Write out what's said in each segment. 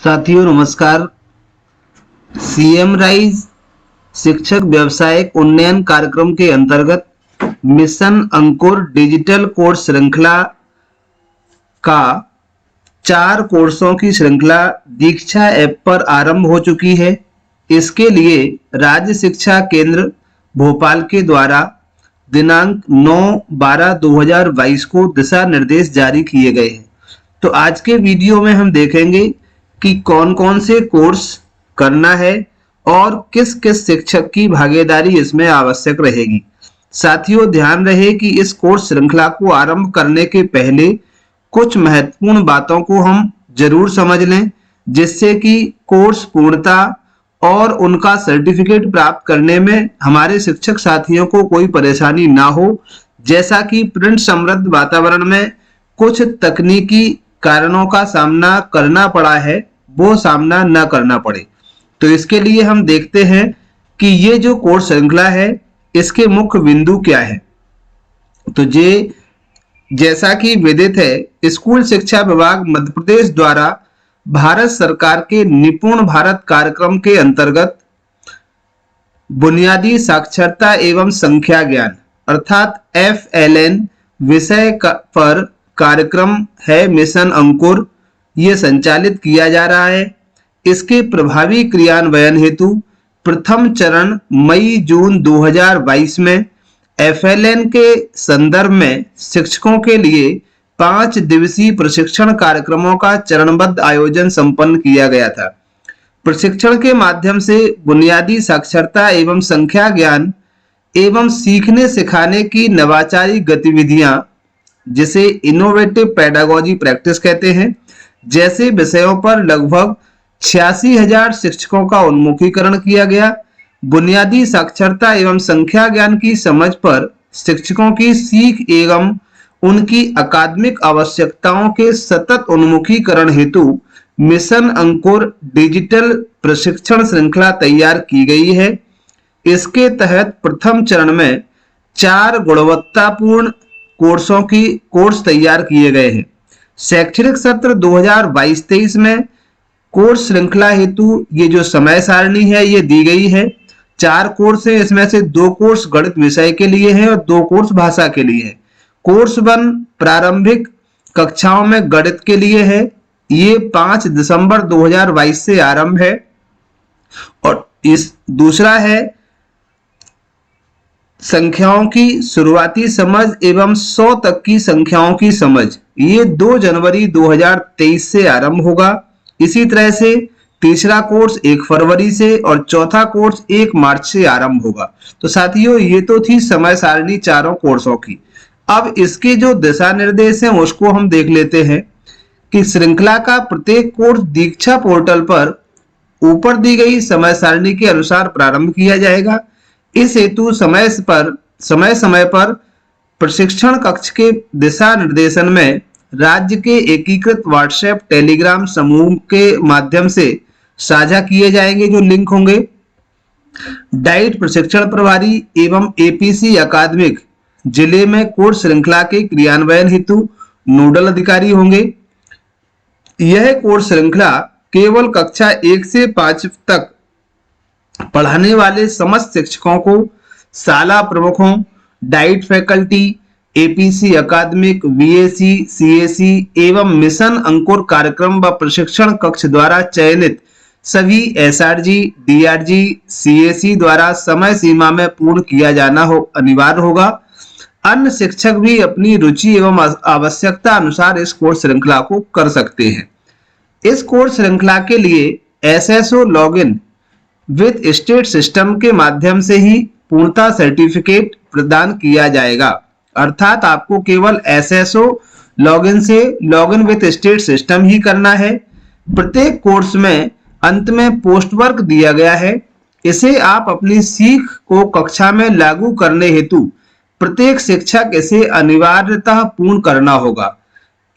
साथियों नमस्कार। CM rise शिक्षक व्यावसायिक उन्नयन कार्यक्रम के अंतर्गत मिशन अंकुर डिजिटल कोर्स श्रृंखला का 4 कोर्सों की श्रृंखला दीक्षा ऐप पर आरंभ हो चुकी है। इसके लिए राज्य शिक्षा केंद्र भोपाल के द्वारा दिनांक 9/12/2022 को दिशा निर्देश जारी किए गए हैं। तो आज के वीडियो में हम देखेंगे कि कौन कौन से कोर्स करना है और किस किस शिक्षक की भागीदारी इसमें आवश्यक रहेगी। साथियों ध्यान रहे कि इस कोर्स श्रृंखला को आरंभ करने के पहले कुछ महत्वपूर्ण बातों को हम जरूर समझ लें, जिससे कि कोर्स पूर्णता और उनका सर्टिफिकेट प्राप्त करने में हमारे शिक्षक साथियों को कोई परेशानी ना हो। जैसा कि प्रिंट समृद्ध वातावरण में कुछ तकनीकी कारणों का सामना करना पड़ा है, वो सामना न करना पड़े। तो इसके लिए हम देखते हैं कि ये जो कोर्स श्रृंखला है इसके मुख्य बिंदु क्या है। तो जैसा कि विदित है, स्कूल शिक्षा विभाग मध्य प्रदेश द्वारा भारत सरकार के निपुण भारत कार्यक्रम के अंतर्गत बुनियादी साक्षरता एवं संख्या ज्ञान अर्थात FLN विषय पर कार्यक्रम है मिशन अंकुर, ये संचालित किया जा रहा है। इसके प्रभावी क्रियान्वयन हेतु प्रथम चरण मई-जून 2022 में FLN के संदर्भ में शिक्षकों के लिए 5 दिवसीय प्रशिक्षण कार्यक्रमों का चरणबद्ध आयोजन संपन्न किया गया था। प्रशिक्षण के माध्यम से बुनियादी साक्षरता एवं संख्या ज्ञान एवं सीखने सिखाने की नवाचारी गतिविधियां, जिसे इनोवेटिव पेडागोजी प्रैक्टिस कहते हैं, जैसे विषयों पर लगभग 86,000 शिक्षकों का उन्मुखीकरण किया गया। बुनियादी साक्षरता एवं संख्या ज्ञान की समझ पर शिक्षकों की सीख एवं उनकी अकादमिक आवश्यकताओं के सतत उन्मुखीकरण हेतु मिशन अंकुर डिजिटल प्रशिक्षण श्रृंखला तैयार की गई है। इसके तहत प्रथम चरण में 4 गुणवत्तापूर्ण कोर्स तैयार किए गए हैं। शैक्षणिक सत्र 2022-23 में कोर्स श्रृंखला हेतु ये जो समय सारणी है ये दी गई है। 4 कोर्स है, इसमें से 2 कोर्स गणित विषय के लिए है और 2 कोर्स भाषा के लिए है। कोर्स 1 प्रारंभिक कक्षाओं में गणित के लिए है, ये 5 दिसंबर 2022 से आरंभ है। और इस दूसरा है संख्याओं की शुरुआती समझ एवं 100 तक की संख्याओं की समझ, ये 2 जनवरी 2023 से आरंभ होगा। इसी तरह से तीसरा कोर्स 1 फरवरी से और चौथा कोर्स 1 मार्च से आरंभ होगा। तो साथियों ये तो थी समय सारणी चारों कोर्सों की। अब इसके जो दिशा निर्देश हैं उसको हम देख लेते हैं कि श्रृंखला का प्रत्येक कोर्स दीक्षा पोर्टल पर ऊपर दी गई समय सारणी के अनुसार प्रारंभ किया जाएगा। इस हेतु समय समय पर प्रशिक्षण कक्ष के दिशा निर्देशन में राज्य के एकीकृत व्हाट्सएप टेलीग्राम समूह के माध्यम से साझा किए जाएंगे जो लिंक होंगे। डाइट प्रशिक्षण प्रभारी एवं APC अकादमिक जिले में कोर्स श्रृंखला के क्रियान्वयन हेतु नोडल अधिकारी होंगे। यह कोर्स श्रृंखला केवल कक्षा 1 से 5 तक पढ़ाने वाले समस्त शिक्षकों को, शाला प्रमुखों, डाइट फैकल्टी, APC अकादमिक, VAC, CAC एवं मिशन अंकुर कार्यक्रम व प्रशिक्षण कक्ष द्वारा चयनित सभी SRG, DRG, CAC द्वारा समय सीमा में पूर्ण किया जाना अनिवार्य होगा। अन्य शिक्षक भी अपनी रुचि एवं आवश्यकता अनुसार इस कोर्स श्रृंखला को कर सकते हैं। इस कोर्स श्रृंखला के लिए SSO login with state system के माध्यम से ही पूर्णता सर्टिफिकेट प्रदान किया जाएगा। अर्थात आपको केवल SSO लॉगिन से लॉगिन विद स्टेट सिस्टम ही करना है। प्रत्येक कोर्स में अंत में पोस्ट वर्क दिया गया है। इसे आप अपनी सीख को कक्षा में लागू करने हेतु प्रत्येक शिक्षक इसे अनिवार्यतः पूर्ण करना होगा।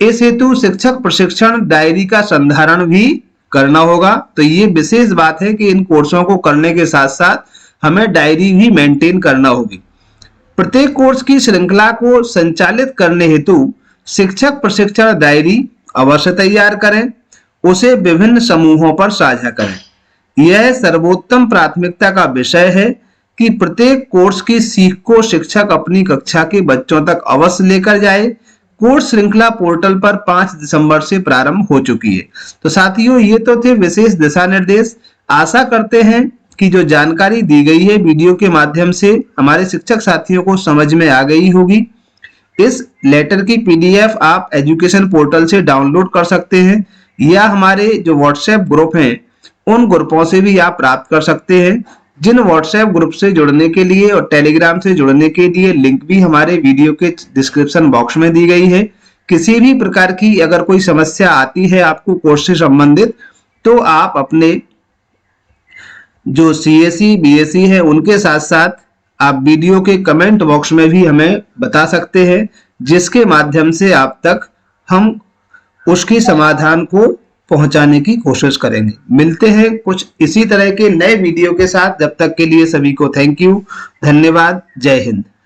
इस हेतु शिक्षक प्रशिक्षण डायरी का संधारण भी करना होगा। तो ये विशेष बात है कि इन कोर्सों को करने के साथ साथ हमें डायरी भी मेंटेन करना होगी। प्रत्येक कोर्स की श्रृंखला को संचालित करने हेतु शिक्षक प्रशिक्षण डायरी अवश्य तैयार करें उसे विभिन्न समूहों पर साझा करें। यह सर्वोत्तम प्राथमिकता का विषय है कि प्रत्येक कोर्स की सीख को शिक्षक अपनी कक्षा के बच्चों तक अवश्य लेकर जाए। कोर्स श्रृंखला पोर्टल पर 5 दिसंबर से प्रारंभ हो चुकी है। तो साथियों, ये तो थे विशेष दिशा निर्देश। आशा करते हैं कि जो जानकारी दी गई है वीडियो के माध्यम से हमारे शिक्षक साथियों को समझ में आ गई होगी। इस लेटर की पीडीएफ आप एजुकेशन पोर्टल से डाउनलोड कर सकते हैं या हमारे जो व्हाट्सएप ग्रुप हैं उन ग्रुपों से भी आप प्राप्त कर सकते हैं। जिन व्हाट्सएप ग्रुप से जुड़ने के लिए और टेलीग्राम से जुड़ने के लिए लिंक भी हमारे वीडियो के डिस्क्रिप्शन बॉक्स में दी गई है। किसी भी प्रकार की अगर कोई समस्या आती है आपको कोर्स से संबंधित, तो आप अपने जो सीएसई बीएसई है उनके साथ साथ आप वीडियो के कमेंट बॉक्स में भी हमें बता सकते हैं, जिसके माध्यम से आप तक हम उसकी समाधान को पहुंचाने की कोशिश करेंगे। मिलते हैं कुछ इसी तरह के नए वीडियो के साथ। जब तक के लिए सभी को थैंक यू, धन्यवाद, जय हिंद।